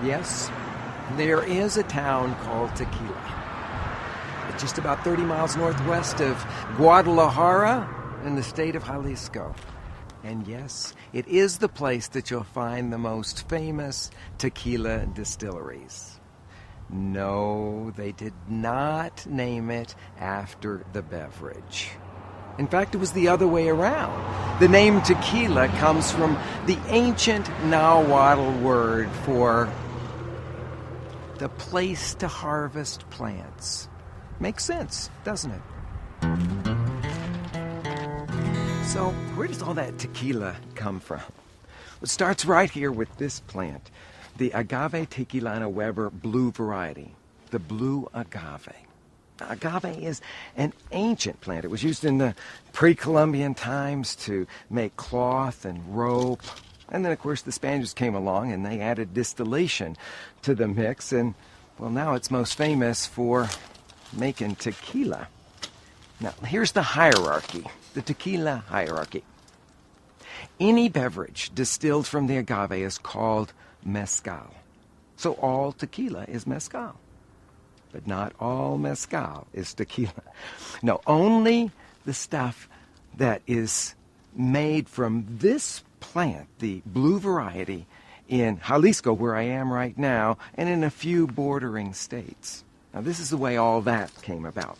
Yes, there is a town called Tequila. It's just about 30 miles northwest of Guadalajara in the state of Jalisco. And yes, it is the place that you'll find the most famous tequila distilleries. No, they did not name it after the beverage. In fact, it was the other way around. The name tequila comes from the ancient Nahuatl word for the place to harvest plants. Makes sense, doesn't it? So, where does all that tequila come from? It starts right here with this plant, the Agave tequilana Weber blue variety, the blue agave. Agave is an ancient plant. It was used in the pre-Columbian times to make cloth and rope. And then, of course, the Spaniards came along and they added distillation to the mix. And, well, now it's most famous for making tequila. Now, here's the hierarchy, the tequila hierarchy. Any beverage distilled from the agave is called mezcal. So all tequila is mezcal. But not all mezcal is tequila. No, only the stuff that is made from this plant, the blue variety, in Jalisco, where I am right now, and in a few bordering states. Now, this is the way all that came about.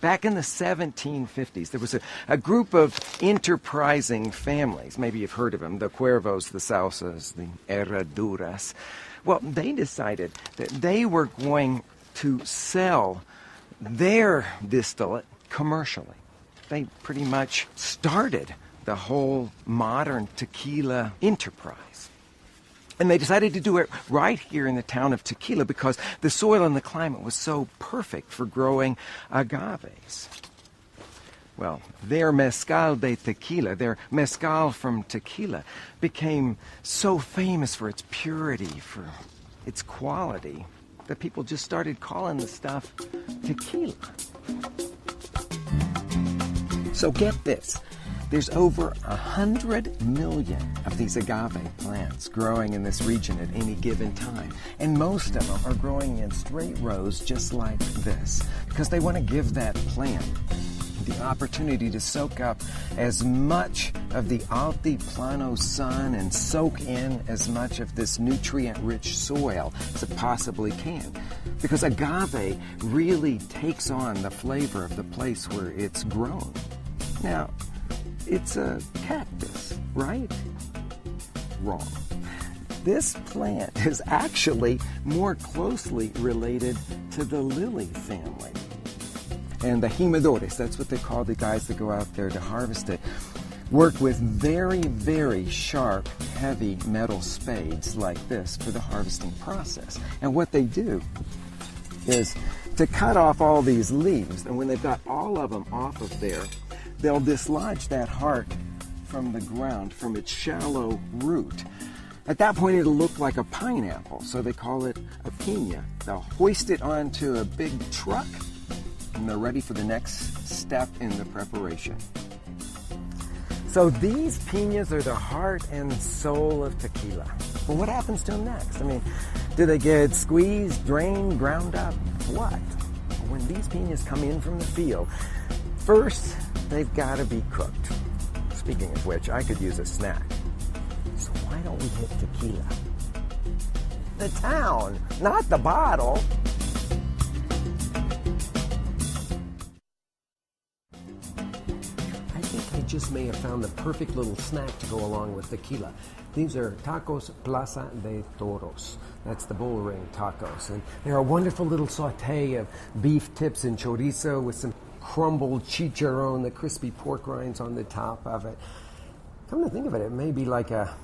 Back in the 1750s, there was a group of enterprising families. Maybe you've heard of them, the Cuervos, the Sausas, the Herraduras. Well, they decided that they were going to sell their distillate commercially. They pretty much started the whole modern tequila enterprise. And they decided to do it right here in the town of Tequila because the soil and the climate was so perfect for growing agaves. Well, their mezcal de tequila, their mezcal from Tequila, became so famous for its purity, for its quality, that people just started calling the stuff tequila. So get this. There's over 100 million of these agave plants growing in this region at any given time. And most of them are growing in straight rows just like this because they want to give that plant the opportunity to soak up as much of the altiplano sun and soak in as much of this nutrient-rich soil as it possibly can. Because agave really takes on the flavor of the place where it's grown. Now, it's a cactus, right? Wrong. This plant is actually more closely related to the lily family. And the jimadores, that's what they call the guys that go out there to harvest it, work with very, very sharp, heavy metal spades like this for the harvesting process. And what they do is to cut off all these leaves, and when they've got all of them off of there, they'll dislodge that heart from the ground, from its shallow root. At that point, it'll look like a pineapple, so they call it a piña. They'll hoist it onto a big truck, and they're ready for the next step in the preparation. So these piñas are the heart and soul of tequila. But what happens to them next? I mean, do they get squeezed, drained, ground up? What? When these piñas come in from the field, first, they've got to be cooked. Speaking of which, I could use a snack. So why don't we hit Tequila? The town, not the bottle. I think I just may have found the perfect little snack to go along with tequila. These are tacos Plaza de Toros. That's the bull ring tacos. And they're a wonderful little saute of beef tips and chorizo with some crumbled chicharron, the crispy pork rinds on the top of it. Come to think of it, it may be like a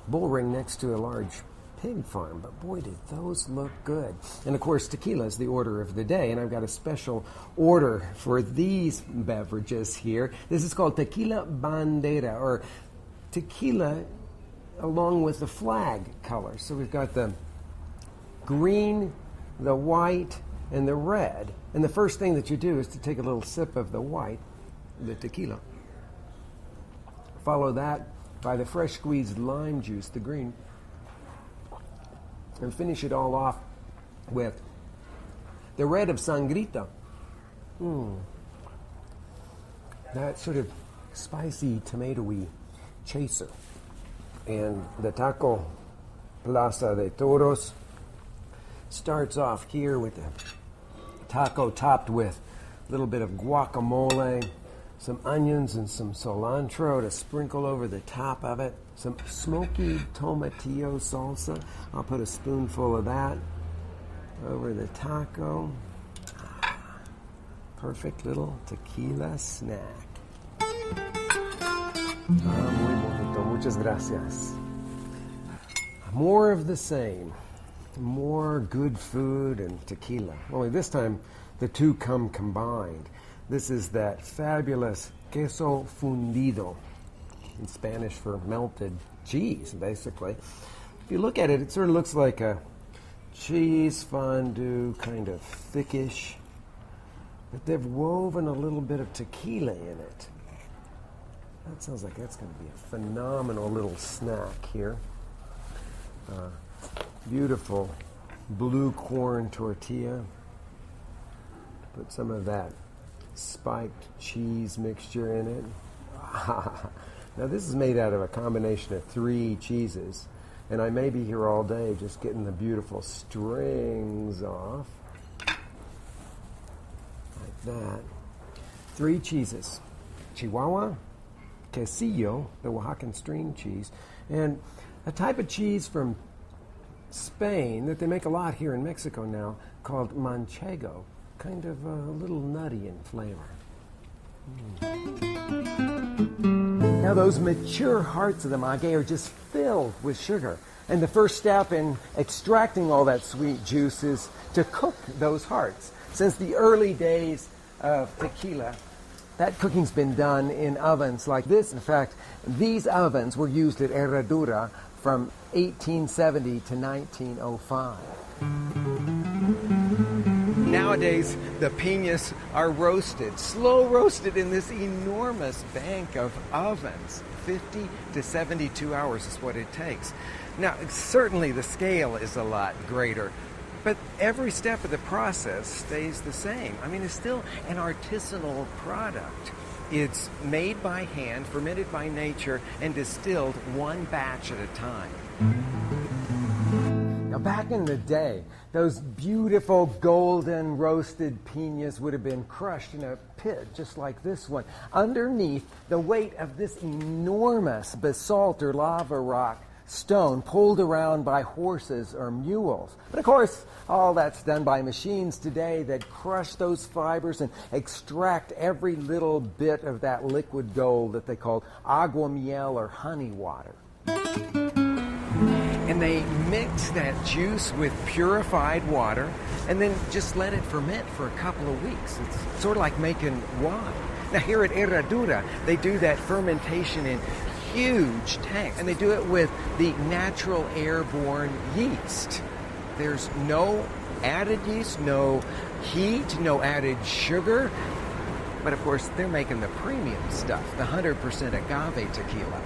bull ring next to a large pig farm, but boy, did those look good. And of course, tequila is the order of the day, and I've got a special order for these beverages here. This is called Tequila Bandera, or tequila along with the flag color. So we've got the green, the white, and the red. And the first thing that you do is to take a little sip of the white, the tequila. Follow that by the fresh squeezed lime juice, the green. And finish it all off with the red of sangrita. That sort of spicy, tomatoey chaser. And the taco Plaza de Toros starts off here with the taco topped with a little bit of guacamole, some onions and some cilantro to sprinkle over the top of it, some smoky tomatillo salsa. I'll put a spoonful of that over the taco. Perfect little tequila snack. Muy bonito. Muchas gracias. More of the same. More good food and tequila. Only this time the two come combined. This is that fabulous queso fundido, in Spanish for melted cheese, basically. If you look at it, it sort of looks like a cheese fondue, kind of thickish, but they've woven a little bit of tequila in it. That sounds like that's going to be a phenomenal little snack here. Beautiful blue corn tortilla. Put some of that spiked cheese mixture in it. Now this is made out of a combination of 3 cheeses, and I may be here all day just getting the beautiful strings off. Like that. 3 cheeses. Chihuahua, quesillo, the Oaxacan string cheese, and a type of cheese from Spain that they make a lot here in Mexico now called manchego. Kind of a little nutty in flavor. Now those mature hearts of the maguey are just filled with sugar. And the first step in extracting all that sweet juice is to cook those hearts. Since the early days of tequila, that cooking's been done in ovens like this. In fact, these ovens were used at Herradura from 1870 to 1905. Nowadays, the piñas are roasted, slow roasted in this enormous bank of ovens. 50 to 72 hours is what it takes. Now, certainly the scale is a lot greater, but every step of the process stays the same. I mean, it's still an artisanal product. It's made by hand, fermented by nature, and distilled one batch at a time. Now, back in the day, those beautiful golden roasted piñas would have been crushed in a pit just like this one, underneath the weight of this enormous basalt or lava rock stone pulled around by horses or mules. But of course, all that's done by machines today that crush those fibers and extract every little bit of that liquid gold that they call agua miel or honey water. And they mix that juice with purified water and then just let it ferment for a couple of weeks. It's sort of like making wine. Now here at Herradura, they do that fermentation in huge tanks, and they do it with the natural airborne yeast. There's no added yeast, no heat, no added sugar. But of course, they're making the premium stuff, the 100% agave tequila.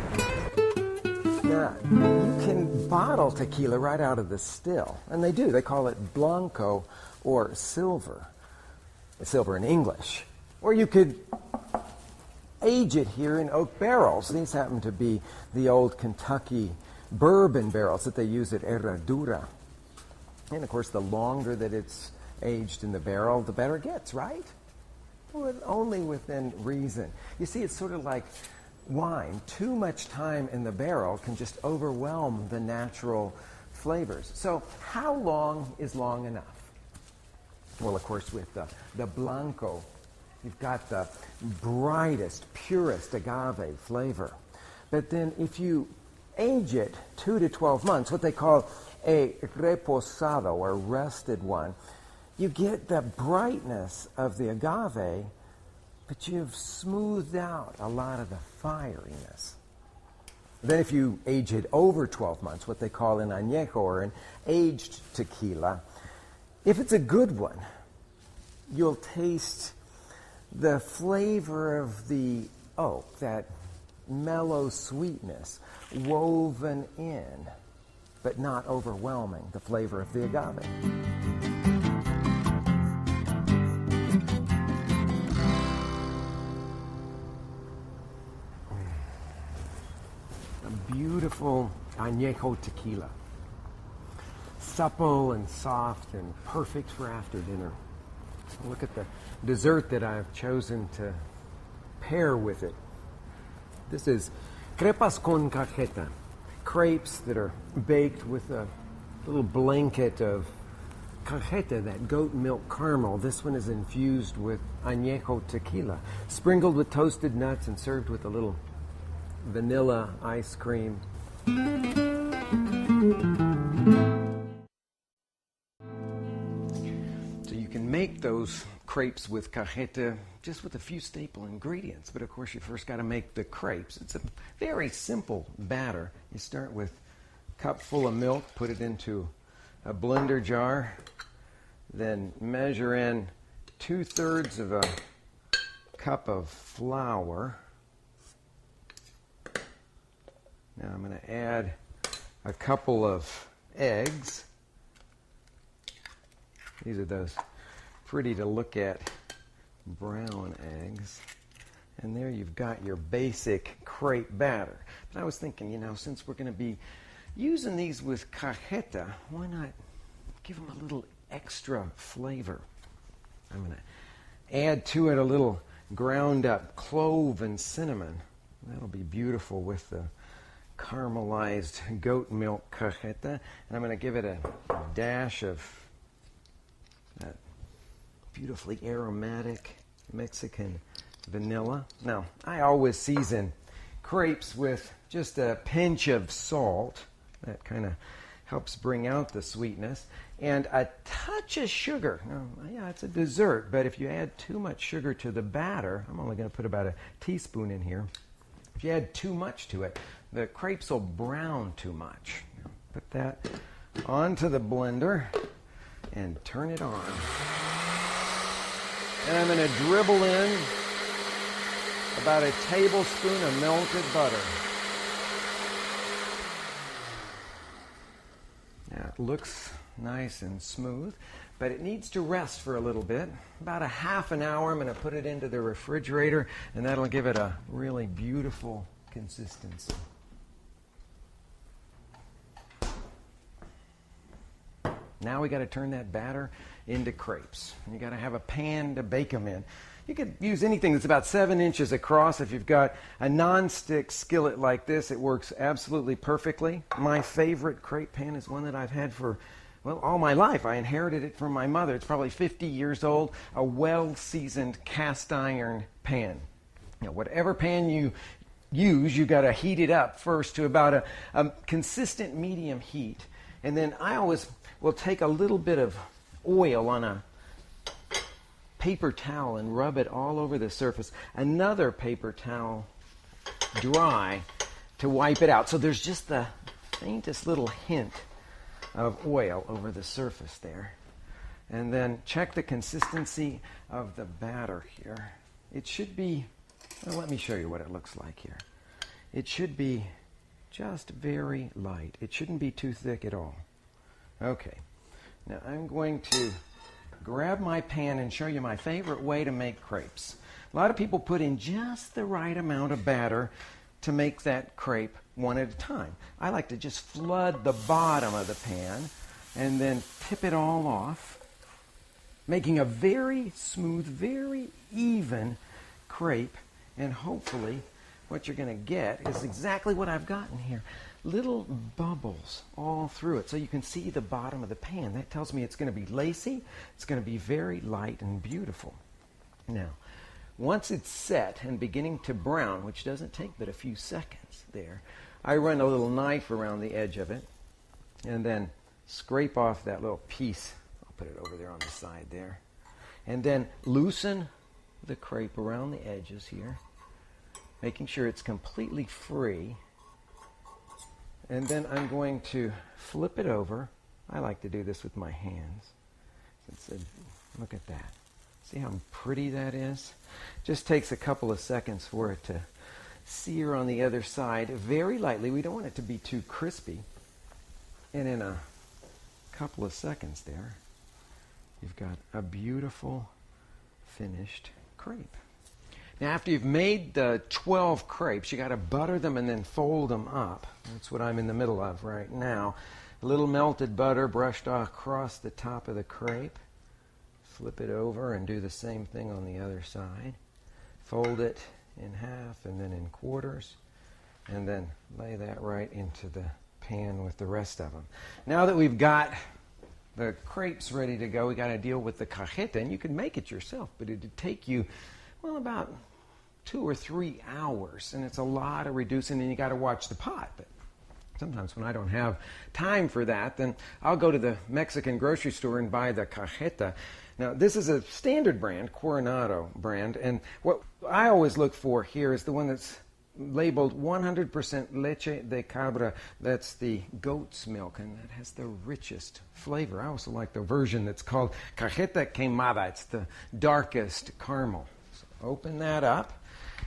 Yeah, you can bottle tequila right out of the still, and they do. They call it blanco or silver. Silver in English. Or you could age it here in oak barrels. These happen to be the old Kentucky bourbon barrels that they use at Herradura. And of course, the longer that it's aged in the barrel, the better it gets, right? Well, only within reason. You see, it's sort of like wine. Too much time in the barrel can just overwhelm the natural flavors. So how long is long enough? Well, of course, with the Blanco, you've got the brightest, purest agave flavor. But then if you age it 2 to 12 months, what they call a reposado, or rested one, you get the brightness of the agave, but you've smoothed out a lot of the fieriness. Then if you age it over 12 months, what they call an añejo, or an aged tequila, if it's a good one, you'll taste the flavor of the oak, that mellow sweetness woven in. but not overwhelming the flavor of the agave. A beautiful añejo tequila. Supple and soft and perfect for after dinner. Look at the dessert that I've chosen to pair with it. This is crepas con cajeta, crepes that are baked with a little blanket of cajeta, that goat milk caramel. This one is infused with añejo tequila, sprinkled with toasted nuts and served with a little vanilla ice cream. Make those crepes with cajeta just with a few staple ingredients, but of course you first got to make the crepes. It's a very simple batter. You start with a cup full of milk, put it into a blender jar, then measure in 2/3 of a cup of flour. Now I'm going to add a couple of eggs. These are those pretty to look at brown eggs. And there you've got your basic crepe batter. But I was thinking, since we're going to be using these with cajeta, why not give them a little extra flavor? I'm going to add to it a little ground up clove and cinnamon. That'll be beautiful with the caramelized goat milk cajeta. And I'm going to give it a dash of that beautifully aromatic Mexican vanilla. Now, I always season crepes with just a pinch of salt. That kind of helps bring out the sweetness. And a touch of sugar. Now, yeah, it's a dessert, but if you add too much sugar to the batter, I'm only going to put about a teaspoon in here. If you add too much to it, the crepes will brown too much. Put that onto the blender and turn it on. And I'm going to dribble in about a tablespoon of melted butter. Now it looks nice and smooth, but it needs to rest for a little bit. About a half an hour, I'm going to put it into the refrigerator, and that'll give it a really beautiful consistency. Now we got to turn that batter into crepes. You got to have a pan to bake them in. You could use anything that's about 7 inches across. If you've got a non-stick skillet like this, it works absolutely perfectly. My favorite crepe pan is one that I've had for, all my life. I inherited it from my mother. It's probably 50 years old, a well-seasoned cast iron pan. Whatever pan you use, you got to heat it up first to about a consistent medium heat. And then I always will take a little bit of oil on a paper towel and rub it all over the surface. Another paper towel dry to wipe it out. So there's just the faintest little hint of oil over the surface there. And then check the consistency of the batter here. It should be, let me show you what it looks like here. It should be just very light. It shouldn't be too thick at all. Okay, now I'm going to grab my pan and show you my favorite way to make crepes. A lot of people put in just the right amount of batter to make that crepe one at a time. I like to just flood the bottom of the pan and then tip it all off, making a very smooth, very even crepe, and hopefully what you're going to get is exactly what I've gotten here. Little bubbles all through it so you can see the bottom of the pan. That tells me it's going to be lacy, it's going to be very light and beautiful. Now, once it's set and beginning to brown, which doesn't take but a few seconds there, I run a little knife around the edge of it and then scrape off that little piece. I'll put it over there on the side there. And then loosen the crepe around the edges here, making sure it's completely free. And then I'm going to flip it over. I like to do this with my hands. Look at that. See how pretty that is? Just takes a couple of seconds for it to sear on the other side very lightly. We don't want it to be too crispy. And in a couple of seconds there, you've got a beautiful finished crepe. Now, after you've made the 12 crepes, you got to butter them and then fold them up. That's what I'm in the middle of right now. A little melted butter brushed across the top of the crepe. Flip it over and do the same thing on the other side. Fold it in half and then in quarters, and then lay that right into the pan with the rest of them. Now that we've got the crepes ready to go, we got to deal with the cajeta, and you can make it yourself, but it'd take you, well, about 2 or 3 hours, and it's a lot of reducing, and you got to watch the pot. But sometimes when I don't have time for that, then I'll go to the Mexican grocery store and buy the cajeta. Now, this is a standard brand, Coronado brand, and what I always look for here is the one that's labeled 100% leche de cabra. That's the goat's milk, and that has the richest flavor. I also like the version that's called cajeta quemada. It's the darkest caramel. So open that up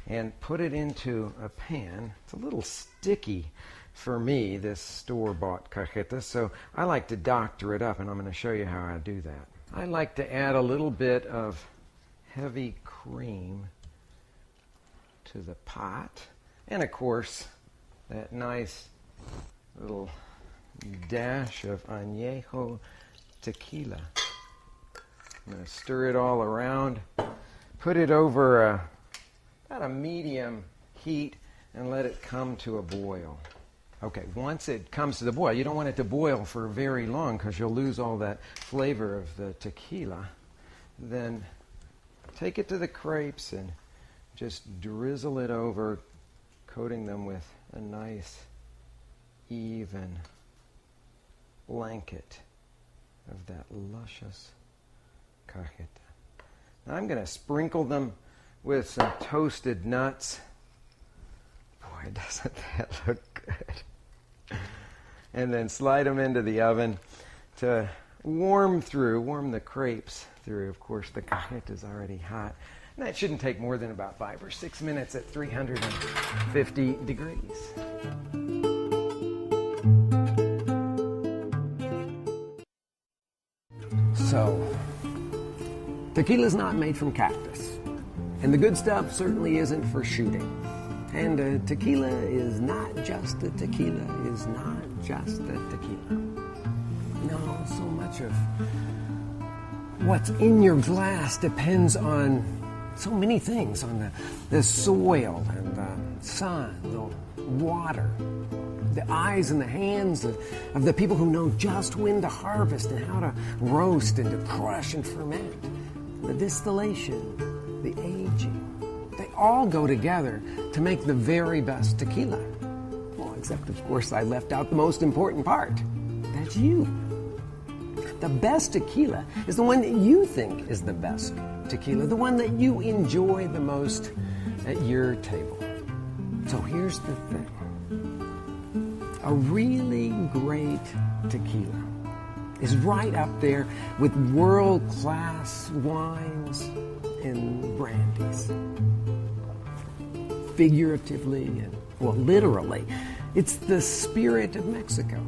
and put it into a pan. It's a little sticky for me, this store-bought cajeta, so I like to doctor it up, and I'm going to show you how I do that. I like to add a little bit of heavy cream to the pot, and of course, that nice little dash of añejo tequila. I'm going to stir it all around, put it over about a medium heat, and let it come to a boil. Okay, once it comes to the boil, you don't want it to boil for very long because you'll lose all that flavor of the tequila. Then take it to the crepes and just drizzle it over, coating them with a nice, even blanket of that luscious cajeta. Now I'm going to sprinkle them with some toasted nuts. Boy, doesn't that look good. And then slide them into the oven to warm the crepes through. Of course, the cajeta is already hot. And that shouldn't take more than about 5 or 6 minutes at 350 degrees. So, tequila's not made from cactus. And the good stuff certainly isn't for shooting. And tequila is not just a tequila, is not just a tequila. No, so much of what's in your glass depends on so many things, on the soil and the sun, the water, the eyes and the hands of the people who know just when to harvest and how to roast and to crush and ferment, the distillation, the aging. They all go together to make the very best tequila. Well, except, of course, I left out the most important part. That's you. The best tequila is the one that you think is the best tequila, the one that you enjoy the most at your table. So here's the thing. A really great tequila is right up there with world-class wines and brandies. Figuratively and, well, literally, it's the spirit of Mexico.